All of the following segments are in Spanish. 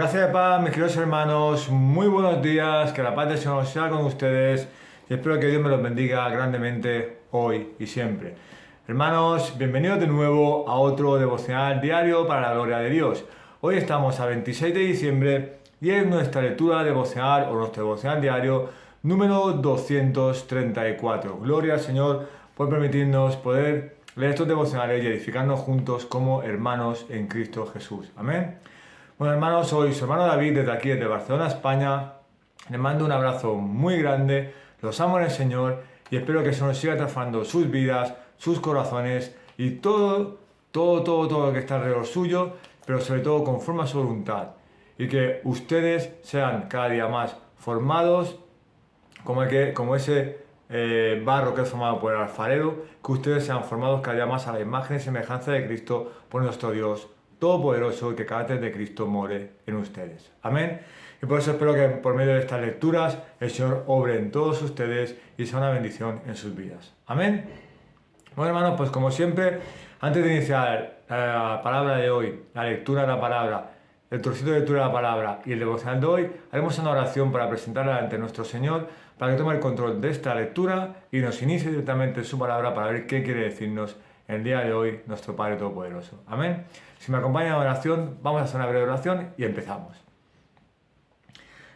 Gracias de paz, mis queridos hermanos, muy buenos días, que la paz del Señor sea con ustedes y espero que Dios me los bendiga grandemente hoy y siempre. Hermanos, bienvenidos de nuevo a otro devocional diario para la gloria de Dios. Hoy estamos a 26 de diciembre y es nuestra lectura devocional o nuestro devocional diario número 234. Gloria al Señor por permitirnos poder leer estos devocionales y edificarnos juntos como hermanos en Cristo Jesús. Amén. Bueno, hermanos, soy su hermano David desde aquí, desde Barcelona, España. Les mando un abrazo muy grande, los amo en el Señor y espero que el Señor siga transformando sus vidas, sus corazones y todo lo que está alrededor suyo, pero sobre todo conforme a su voluntad. Y que ustedes sean cada día más formados como ese barro que es formado por el alfarero, que ustedes sean formados cada día más a la imagen y semejanza de Cristo por nuestro Dios Todopoderoso y que el carácter de Cristo more en ustedes. Amén. Y por eso espero que por medio de estas lecturas el Señor obre en todos ustedes y sea una bendición en sus vidas. Amén. Bueno, hermanos, pues como siempre, antes de iniciar la palabra de hoy, la lectura de la palabra, el trocito de lectura de la palabra y el devocional de hoy, haremos una oración para presentarla ante nuestro Señor, para que tome el control de esta lectura y nos inicie directamente en su palabra para ver qué quiere decirnos el día de hoy nuestro Padre Todopoderoso. Amén. Si me acompañan en la oración, vamos a hacer una breve oración y empezamos.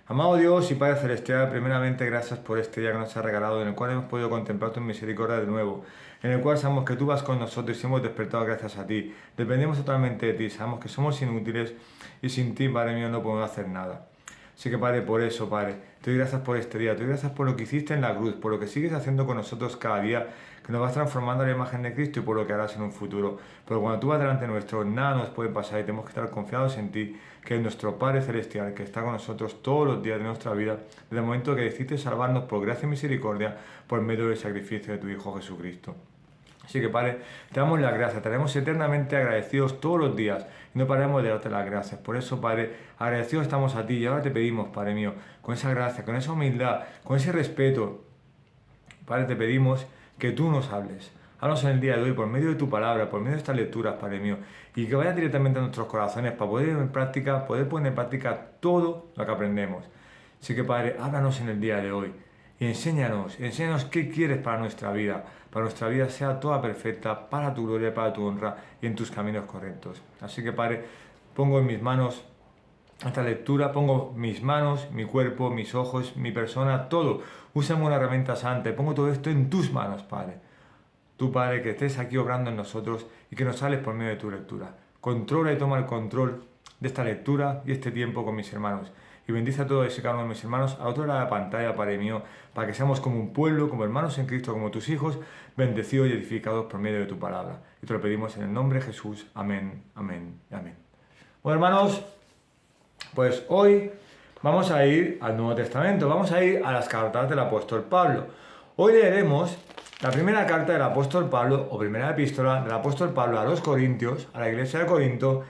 Amado Dios y Padre Celestial, primeramente gracias por este día que nos has regalado, en el cual hemos podido contemplar tu misericordia de nuevo, en el cual sabemos que tú vas con nosotros y hemos despertado gracias a ti. Dependemos totalmente de ti, sabemos que somos inútiles y sin ti, Padre mío, no podemos hacer nada. Así que Padre, por eso, Padre, te doy gracias por este día, te doy gracias por lo que hiciste en la cruz, por lo que sigues haciendo con nosotros cada día, que nos vas transformando a la imagen de Cristo y por lo que harás en un futuro. Pero cuando tú vas delante nuestro, nada nos puede pasar y tenemos que estar confiados en ti, que es nuestro Padre Celestial, que está con nosotros todos los días de nuestra vida, desde el momento que decidiste salvarnos por gracia y misericordia, por medio del sacrificio de tu Hijo Jesucristo. Así que, Padre, te damos las gracias, estaremos eternamente agradecidos todos los días y no pararemos de darte las gracias. Por eso, Padre, agradecidos estamos a ti y ahora te pedimos, Padre mío, con esa gracia, con esa humildad, con ese respeto, Padre, te pedimos que tú nos hables. Háblanos en el día de hoy por medio de tu palabra, por medio de estas lecturas, Padre mío, y que vaya directamente a nuestros corazones para poder poner en práctica todo lo que aprendemos. Así que, Padre, háblanos en el día de hoy y enséñanos qué quieres para nuestra vida sea toda perfecta, para tu gloria, para tu honra y en tus caminos correctos. Así que, Padre, pongo en mis manos esta lectura, pongo mis manos, mi cuerpo, mis ojos, mi persona, todo. Úsame una herramienta santa y pongo todo esto en tus manos, Padre. Tú, Padre, que estés aquí obrando en nosotros y que nos sales por medio de tu lectura. Controla y toma el control de esta lectura y este tiempo con mis hermanos. Y bendice a todos ese cada uno de mis hermanos a otro lado de la pantalla, Padre mío, para que seamos como un pueblo, como hermanos en Cristo, como tus hijos, bendecidos y edificados por medio de tu palabra. Y te lo pedimos en el nombre de Jesús. Amén, amén y amén. Bueno, hermanos, pues hoy vamos a ir al Nuevo Testamento, vamos a ir a las cartas del apóstol Pablo. Hoy leeremos la primera carta del apóstol Pablo, o primera epístola del apóstol Pablo a los Corintios, a la iglesia de Corinto,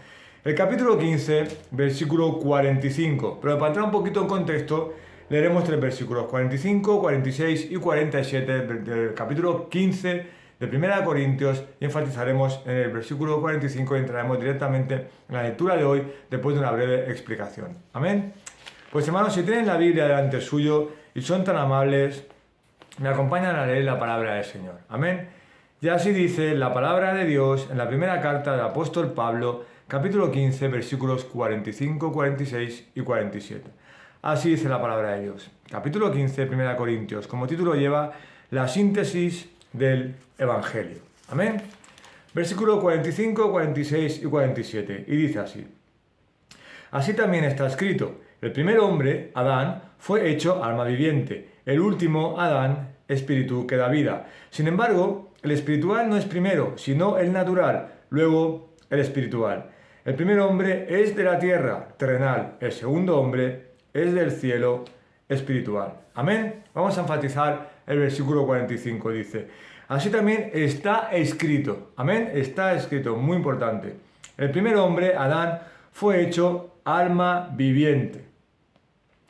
el capítulo 15, versículo 45. Pero para entrar un poquito en contexto, leeremos tres versículos, 45, 46 y 47 del capítulo 15 de Primera de Corintios, y enfatizaremos en el versículo 45 y entraremos directamente en la lectura de hoy después de una breve explicación. Amén. Pues hermanos, si tienen la Biblia delante suyo y son tan amables, me acompañan a leer la palabra del Señor. Amén. Y así dice la palabra de Dios en la primera carta del apóstol Pablo, capítulo 15, versículos 45, 46 y 47. Así dice la palabra de Dios. Capítulo 15, 1 Corintios. Como título lleva la síntesis del Evangelio. Amén. Versículo 45, 46 y 47. Y dice así. Así también está escrito. El primer hombre, Adán, fue hecho alma viviente. El último, Adán, espíritu que da vida. Sin embargo, el espiritual no es primero, sino el natural, luego el espiritual. El primer hombre es de la tierra, terrenal. El segundo hombre es del cielo, espiritual. Amén. Vamos a enfatizar el versículo 45, dice. Así también está escrito. Amén. Está escrito, muy importante. El primer hombre, Adán, fue hecho alma viviente.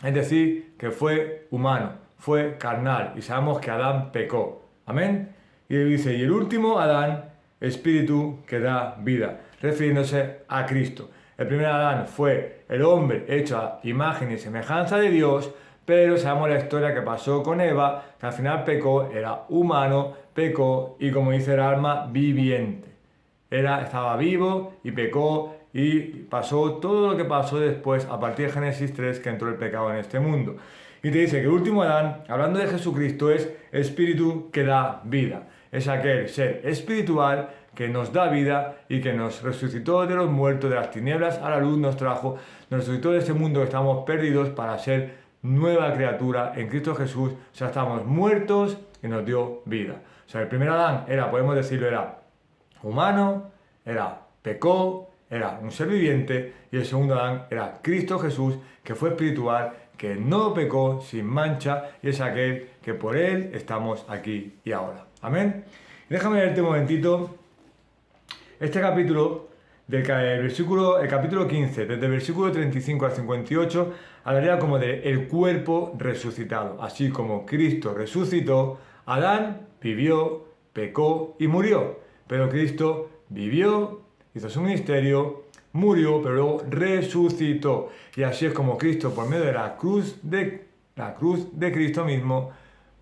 Es decir, que fue humano, fue carnal. Y sabemos que Adán pecó. Amén. Y dice, y el último Adán, espíritu que da vida, refiriéndose a Cristo. El primer Adán fue el hombre hecho a imagen y semejanza de Dios, pero sabemos la historia que pasó con Eva, que al final pecó, era humano, pecó y como dice el alma, viviente. Estaba vivo y pecó y pasó todo lo que pasó después a partir de Génesis 3 que entró el pecado en este mundo. Y te dice que el último Adán, hablando de Jesucristo, es espíritu que da vida. Es aquel ser espiritual que nos da vida y que nos resucitó de los muertos, de las tinieblas a la luz, nos resucitó de este mundo que estamos perdidos para ser nueva criatura en Cristo Jesús. O sea, estamos muertos y nos dio vida. O sea, el primer Adán podemos decirlo, era humano, pecó, era un ser viviente, y el segundo Adán era Cristo Jesús, que fue espiritual, que no pecó, sin mancha, y es aquel que por él estamos aquí y ahora. Amén. Y déjame leerte un momentito este capítulo, el capítulo 15, desde el versículo 35 al 58, hablaría como de el cuerpo resucitado. Así como Cristo resucitó, Adán vivió, pecó y murió. Pero Cristo vivió, hizo su ministerio, murió, pero luego resucitó. Y así es como Cristo, por medio de la cruz de Cristo mismo,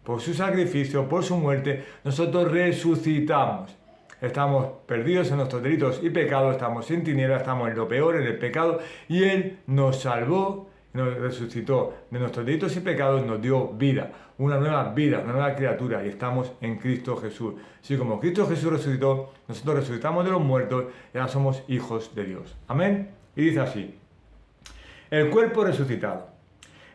por su sacrificio, por su muerte, nosotros resucitamos. Estamos perdidos en nuestros delitos y pecados, estamos en tinieblas, estamos en lo peor, en el pecado, y Él nos salvó, nos resucitó de nuestros delitos y pecados, nos dio vida, una nueva criatura, y estamos en Cristo Jesús. Así como Cristo Jesús resucitó, nosotros resucitamos de los muertos y ahora somos hijos de Dios. Amén. Y dice así: el cuerpo resucitado.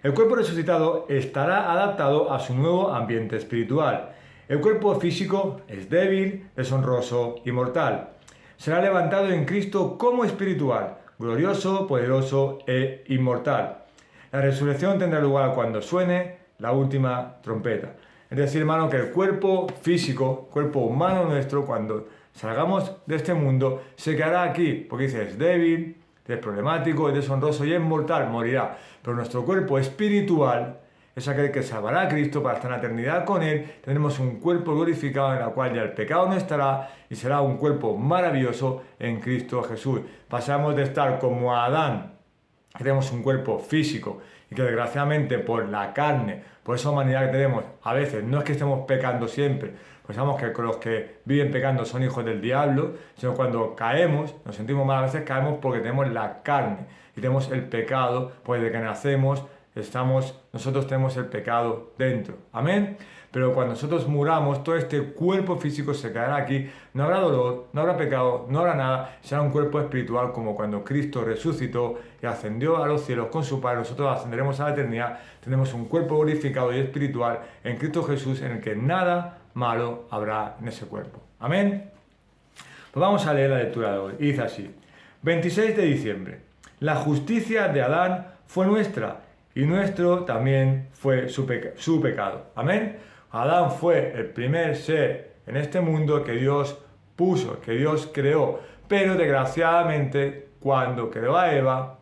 El cuerpo resucitado estará adaptado a su nuevo ambiente espiritual. El cuerpo físico es débil, deshonroso y mortal. Será levantado en Cristo como espiritual, glorioso, poderoso e inmortal. La resurrección tendrá lugar cuando suene la última trompeta. Es decir, hermano, que el cuerpo físico, cuerpo humano nuestro, cuando salgamos de este mundo, se quedará aquí, porque dice, es débil, es problemático, es deshonroso y es mortal, morirá. Pero nuestro cuerpo espiritual es aquel que salvará a Cristo para estar en la eternidad con Él. Tenemos un cuerpo glorificado en el cual ya el pecado no estará y será un cuerpo maravilloso en Cristo Jesús. Pasamos de estar como Adán, que tenemos un cuerpo físico y que desgraciadamente por la carne, por esa humanidad que tenemos, a veces no es que estemos pecando siempre, pues sabemos que los que viven pecando son hijos del diablo, sino cuando caemos, nos sentimos mal, a veces caemos porque tenemos la carne y tenemos el pecado, pues desde que nacemos nosotros tenemos el pecado dentro. Amén. Pero cuando nosotros muramos, todo este cuerpo físico se quedará aquí, no habrá dolor, no habrá pecado, no habrá nada, será un cuerpo espiritual como cuando Cristo resucitó y ascendió a los cielos con su Padre, nosotros ascenderemos a la eternidad, tenemos un cuerpo glorificado y espiritual en Cristo Jesús en el que nada malo habrá en ese cuerpo. Amén. Pues vamos a leer la lectura de hoy. Y dice así: 26 de diciembre. La justicia de Adán fue nuestra y nuestro también fue su pecado. Amén. Adán fue el primer ser en este mundo que Dios puso, que Dios creó. Pero desgraciadamente, cuando creó a Eva,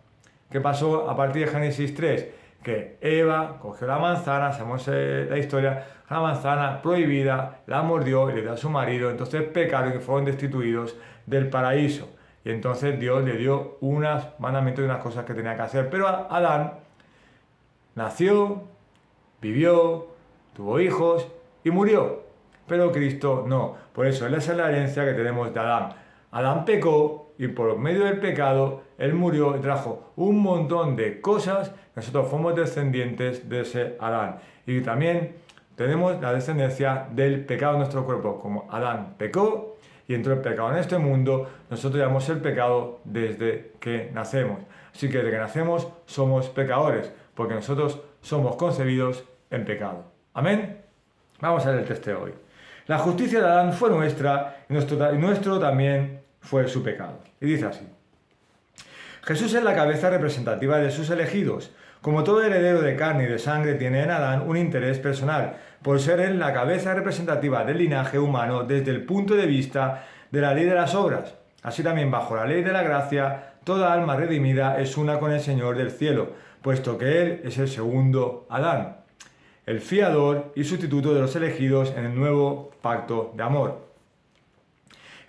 ¿qué pasó a partir de Génesis 3? Que Eva cogió la manzana, sabemos la historia, la manzana prohibida, la mordió y le dio a su marido. Entonces pecaron y fueron destituidos del paraíso. Y entonces Dios le dio unos mandamientos y unas cosas que tenía que hacer. Pero Adán nació, vivió, tuvo hijos y murió. Pero Cristo no. Por eso esa es la herencia que tenemos de Adán. Adán pecó y por medio del pecado Él murió y trajo un montón de cosas. Nosotros fuimos descendientes de ese Adán. Y también tenemos la descendencia del pecado en nuestro cuerpo. Como Adán pecó y entró el pecado en este mundo, nosotros llevamos el pecado desde que nacemos. Así que desde que nacemos somos pecadores, porque nosotros somos concebidos en pecado. Amén. Vamos a ver el texto de hoy. La justicia de Adán fue nuestra y nuestro también fue su pecado. Y dice así: Jesús es la cabeza representativa de sus elegidos. Como todo heredero de carne y de sangre tiene en Adán un interés personal, por ser él la cabeza representativa del linaje humano desde el punto de vista de la ley de las obras. Así también bajo la ley de la gracia, toda alma redimida es una con el Señor del cielo, puesto que Él es el segundo Adán, el fiador y sustituto de los elegidos en el nuevo pacto de amor.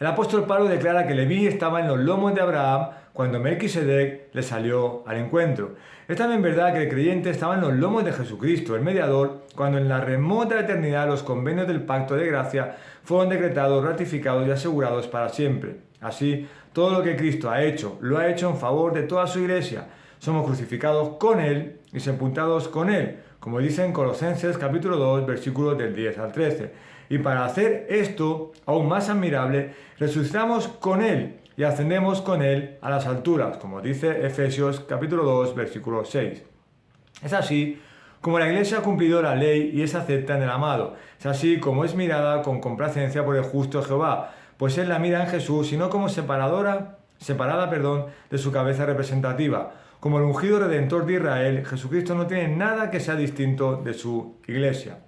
El apóstol Pablo declara que Leví estaba en los lomos de Abraham cuando Melquisedec le salió al encuentro. Es también verdad que el creyente estaba en los lomos de Jesucristo, el mediador, cuando en la remota eternidad los convenios del pacto de gracia fueron decretados, ratificados y asegurados para siempre. Así, todo lo que Cristo ha hecho, lo ha hecho en favor de toda su iglesia. Somos crucificados con Él y sepultados con Él, como dice en Colosenses capítulo 2, versículos del 10 al 13. Y para hacer esto aún más admirable, resucitamos con Él y ascendemos con Él a las alturas, como dice Efesios capítulo 2, versículo 6. Es así como la iglesia ha cumplido la ley y es acepta en el amado. Es así como es mirada con complacencia por el justo Jehová, pues Él la mira en Jesús y no como separada, de su cabeza representativa. Como el ungido redentor de Israel, Jesucristo no tiene nada que sea distinto de su iglesia.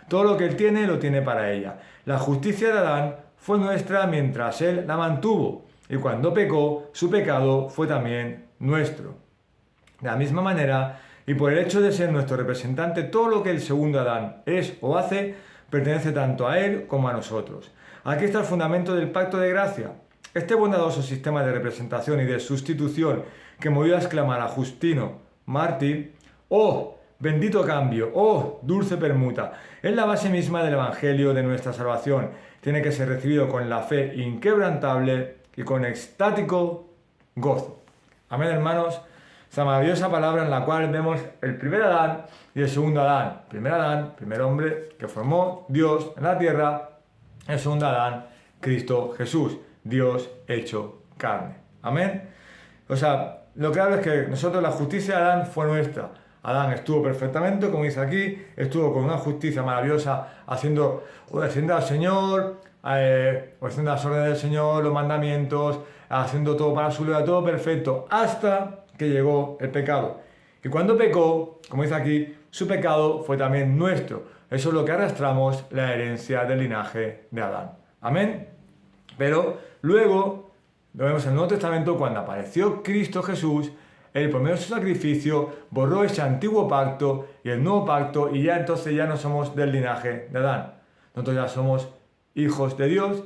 Todo lo que Él tiene, lo tiene para ella. La justicia de Adán fue nuestra mientras Él la mantuvo, y cuando pecó, su pecado fue también nuestro. De la misma manera, y por el hecho de ser nuestro representante, todo lo que el segundo Adán es o hace, pertenece tanto a Él como a nosotros. Aquí está el fundamento del pacto de gracia. Este bondadoso sistema de representación y de sustitución que movió a exclamar a Justino, mártir, ¡oh, bendito cambio! ¡Oh, dulce permuta! Es la base misma del Evangelio de nuestra salvación. Tiene que ser recibido con la fe inquebrantable y con extático gozo. Amén, hermanos. Esa maravillosa palabra en la cual vemos el primer Adán y el segundo Adán. Primer Adán, primer hombre que formó Dios en la tierra. El segundo Adán, Cristo Jesús, Dios hecho carne. Amén. O sea, lo claro es que nosotros la justicia de Adán fue nuestra. Adán estuvo perfectamente, como dice aquí, estuvo con una justicia maravillosa, haciendo al Señor, haciendo las órdenes del Señor, los mandamientos, haciendo todo para su gloria, todo perfecto, hasta que llegó el pecado. Y cuando pecó, como dice aquí, su pecado fue también nuestro. Eso es lo que arrastramos, la herencia del linaje de Adán. Amén. Pero luego, lo vemos en el Nuevo Testamento, cuando apareció Cristo Jesús, Él por medio de su sacrificio borró ese antiguo pacto y el nuevo pacto, y ya entonces ya no somos del linaje de Adán. Nosotros ya somos hijos de Dios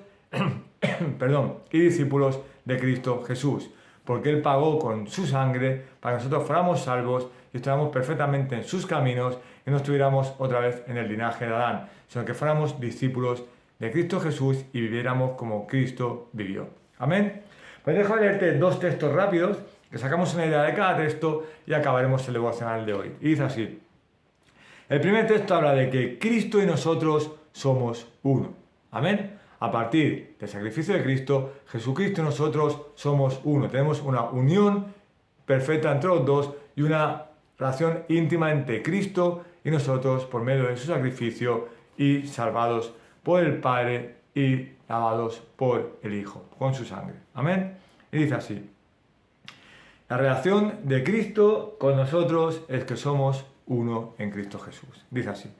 y discípulos de Cristo Jesús, porque Él pagó con su sangre para que nosotros fuéramos salvos y estuviéramos perfectamente en sus caminos y no estuviéramos otra vez en el linaje de Adán, sino que fuéramos discípulos de Cristo Jesús y viviéramos como Cristo vivió. Amén. Pues déjame leerte dos textos rápidos, que sacamos una idea de cada texto y acabaremos el devocional de hoy. Y dice así. El primer texto habla de que Cristo y nosotros somos uno. Amén. A partir del sacrificio de Cristo, Jesucristo y nosotros somos uno. Tenemos una unión perfecta entre los dos y una relación íntima entre Cristo y nosotros por medio de su sacrificio y salvados por el Padre y lavados por el Hijo, con su sangre. Amén. Y dice así. La relación de Cristo con nosotros es que somos uno en Cristo Jesús. Dice así.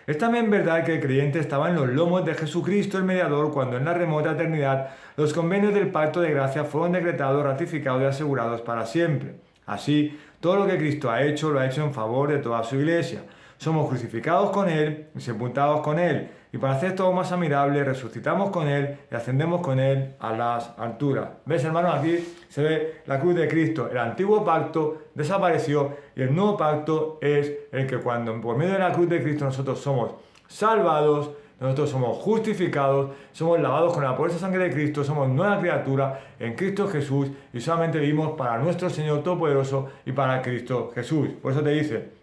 Es también verdad que el creyente estaba en los lomos de Jesucristo el mediador cuando en la remota eternidad los convenios del pacto de gracia fueron decretados, ratificados y asegurados para siempre. Así, todo lo que Cristo ha hecho lo ha hecho en favor de toda su iglesia. Somos crucificados con Él y sepultados con Él. Y para hacer todo más admirable, resucitamos con Él y ascendemos con Él a las alturas. ¿Ves, hermanos? Aquí se ve la cruz de Cristo. El antiguo pacto desapareció y el nuevo pacto es el que cuando por medio de la cruz de Cristo nosotros somos salvados, nosotros somos justificados, somos lavados con la poderosa sangre de Cristo, somos nueva criatura en Cristo Jesús y solamente vivimos para nuestro Señor Todopoderoso y para Cristo Jesús. Por eso te dice,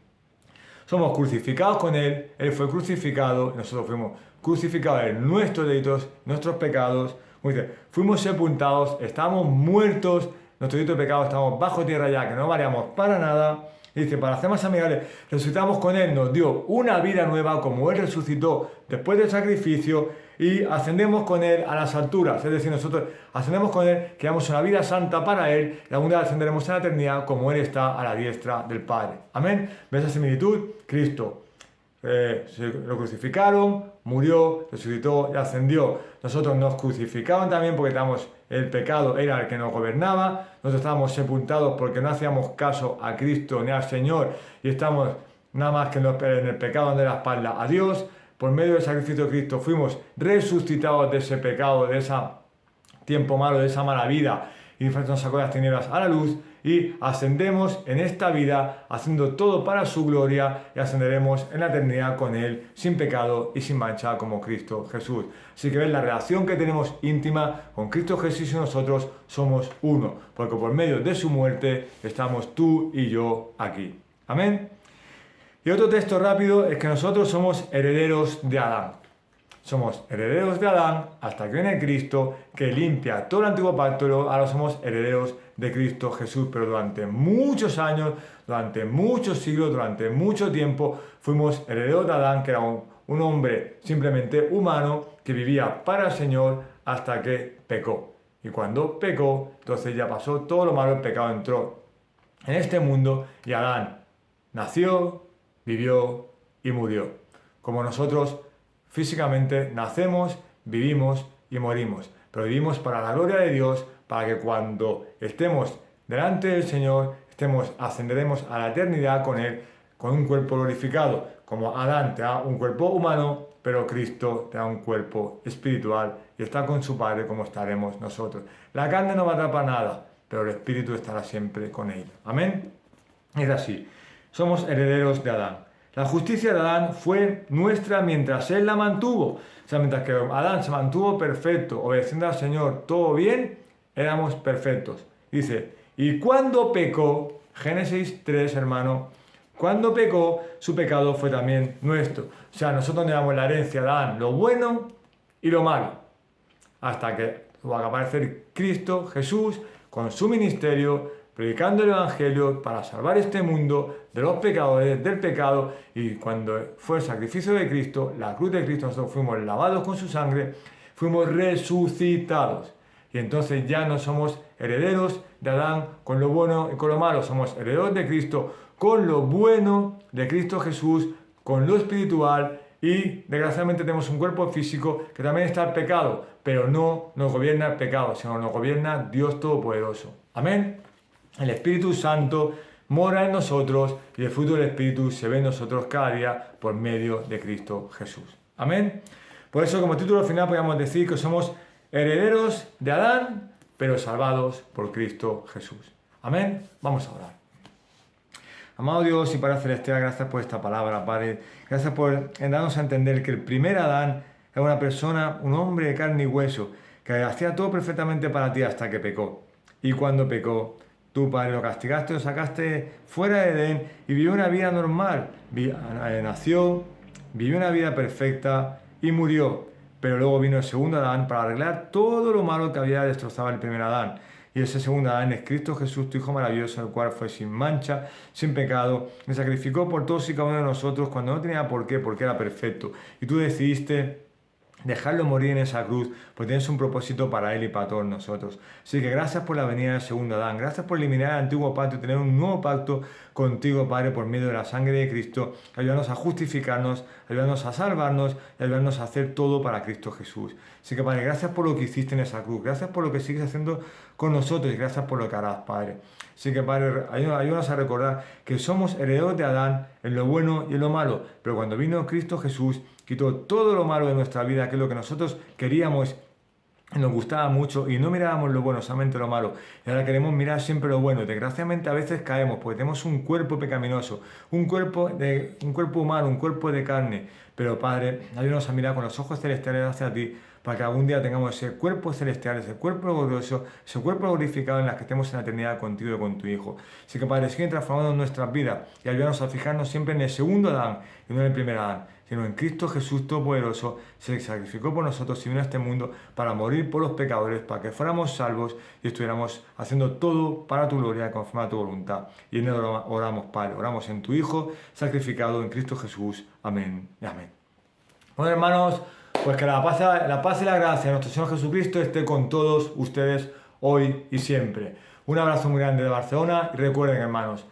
somos crucificados con Él, Él fue crucificado, nosotros fuimos crucificados en nuestros delitos, nuestros pecados. Como dice, fuimos sepultados, estábamos muertos, nuestros delitos y pecados, estamos bajo tierra ya, que no valíamos para nada. Y dice, para hacer más amigable, resucitamos con Él, nos dio una vida nueva como Él resucitó después del sacrificio y ascendemos con Él a las alturas. Es decir, nosotros ascendemos con Él, creamos una vida santa para Él y algún día ascenderemos en la eternidad como Él está a la diestra del Padre. Amén. ¿Ves esa similitud? Cristo lo crucificaron, murió, resucitó y ascendió. Nosotros nos crucificaron también porque teníamos el pecado, era el que nos gobernaba. Nosotros estábamos sepultados porque no hacíamos caso a Cristo ni al Señor y estamos nada más que en el pecado dando la espalda a Dios. Por medio del sacrificio de Cristo fuimos resucitados de ese pecado, de esa tiempo malo, de esa mala vida, y nos sacó de las tinieblas a la luz, y ascendemos en esta vida haciendo todo para su gloria, y ascenderemos en la eternidad con Él sin pecado y sin mancha como Cristo Jesús. Así que ves, la relación que tenemos íntima con Cristo Jesús y nosotros somos uno, porque por medio de su muerte estamos tú y yo aquí. Amén. Y otro texto rápido es que nosotros somos herederos de Adán. Somos herederos de Adán hasta que viene Cristo, que limpia todo el antiguo pacto. Ahora somos herederos de Cristo Jesús, pero durante muchos años, durante muchos siglos, durante mucho tiempo, fuimos herederos de Adán, que era un hombre simplemente humano que vivía para el Señor hasta que pecó. Y cuando pecó, entonces ya pasó todo lo malo, el pecado entró en este mundo y Adán nació, vivió y murió. Como nosotros físicamente nacemos, vivimos y morimos, pero vivimos para la gloria de Dios, para que cuando estemos delante del Señor, ascenderemos a la eternidad con Él, con un cuerpo glorificado. Como Adán te da un cuerpo humano, pero Cristo te da un cuerpo espiritual y está con su Padre como estaremos nosotros. La carne no va a dar para nada, pero el Espíritu estará siempre con Él. Amén. Es así. Somos herederos de Adán. La justicia de Adán fue nuestra mientras Él la mantuvo. O sea, mientras que Adán se mantuvo perfecto, obedeciendo al Señor, todo bien, éramos perfectos. Dice, y cuando pecó, Génesis 3, hermano, cuando pecó, su pecado fue también nuestro. O sea, nosotros llevamos la herencia de Adán, lo bueno y lo malo. Hasta que va a aparecer Cristo, Jesús, con su ministerio, predicando el Evangelio para salvar este mundo de los pecadores, del pecado, y cuando fue el sacrificio de Cristo, la cruz de Cristo, nosotros fuimos lavados con su sangre, fuimos resucitados. Y entonces ya no somos herederos de Adán con lo bueno y con lo malo, somos herederos de Cristo con lo bueno de Cristo Jesús, con lo espiritual, y desgraciadamente tenemos un cuerpo físico que también está el pecado, pero no nos gobierna el pecado, sino nos gobierna Dios Todopoderoso. Amén. El Espíritu Santo mora en nosotros y el fruto del Espíritu se ve en nosotros cada día por medio de Cristo Jesús. Amén. Por eso, como título final, podríamos decir que somos herederos de Adán, pero salvados por Cristo Jesús. Amén. Vamos a orar. Amado Dios y Padre Celestial, gracias por esta palabra, Padre. Gracias por darnos a entender que el primer Adán era una persona, un hombre de carne y hueso, que hacía todo perfectamente para ti hasta que pecó. Y cuando pecó, tú, Padre, lo castigaste, lo sacaste fuera de Edén y vivió una vida normal. Nació, vivió una vida perfecta y murió. Pero luego vino el segundo Adán para arreglar todo lo malo que había destrozado el primer Adán. Y ese segundo Adán es Cristo Jesús, tu Hijo maravilloso, el cual fue sin mancha, sin pecado, me sacrificó por todos y cada uno de nosotros cuando no tenía por qué, porque era perfecto. Y tú decidiste dejarlo morir en esa cruz, porque tienes un propósito para Él y para todos nosotros. Así que gracias por la venida del segundo Adán, gracias por eliminar el antiguo pacto y tener un nuevo pacto contigo, Padre, por medio de la sangre de Cristo. Ayúdanos a justificarnos, ayúdanos a salvarnos y ayúdanos a hacer todo para Cristo Jesús. Así que, Padre, gracias por lo que hiciste en esa cruz, gracias por lo que sigues haciendo con nosotros y gracias por lo que harás, Padre. Así que, Padre, ayúdanos a recordar que somos herederos de Adán en lo bueno y en lo malo, pero cuando vino Cristo Jesús, quitó todo lo malo de nuestra vida, que es lo que nosotros queríamos, nos gustaba mucho y no mirábamos lo bueno, solamente lo malo. Y ahora queremos mirar siempre lo bueno. Desgraciadamente a veces caemos porque tenemos un cuerpo pecaminoso, un cuerpo humano, un cuerpo de carne. Pero Padre, ayúdanos a mirar con los ojos celestiales hacia ti, para que algún día tengamos ese cuerpo celestial, ese cuerpo glorioso, ese cuerpo glorificado en el que estemos en la eternidad contigo y con tu Hijo. Así que, Padre, sigue transformando nuestras vidas y ayúdanos a fijarnos siempre en el segundo Adán y no en el primer Adán, sino en Cristo Jesús Todopoderoso, se sacrificó por nosotros y vino a este mundo para morir por los pecadores, para que fuéramos salvos y estuviéramos haciendo todo para tu gloria, conforme a tu voluntad. Y en él oramos, Padre, oramos en tu Hijo, sacrificado en Cristo Jesús. Amén y amén. Bueno, hermanos, pues que la paz y la gracia de nuestro Señor Jesucristo esté con todos ustedes hoy y siempre. Un abrazo muy grande de Barcelona y recuerden, hermanos,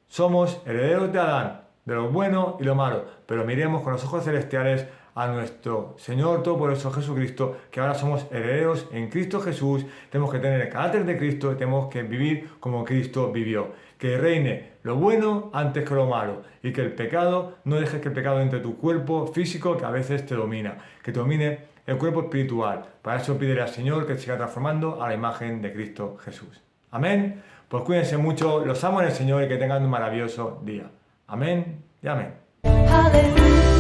somos herederos de Adán, de lo bueno y lo malo, pero miremos con los ojos celestiales a nuestro Señor Todopoderoso Jesucristo, que ahora somos herederos en Cristo Jesús, tenemos que tener el carácter de Cristo y tenemos que vivir como Cristo vivió. Que reine lo bueno antes que lo malo y que el pecado, no dejes que el pecado entre tu cuerpo físico que a veces te domina, que te domine el cuerpo espiritual. Para eso pídele al Señor que siga transformando a la imagen de Cristo Jesús. Amén. Pues cuídense mucho, los amo en el Señor y que tengan un maravilloso día. Amén y amén. Hallelujah.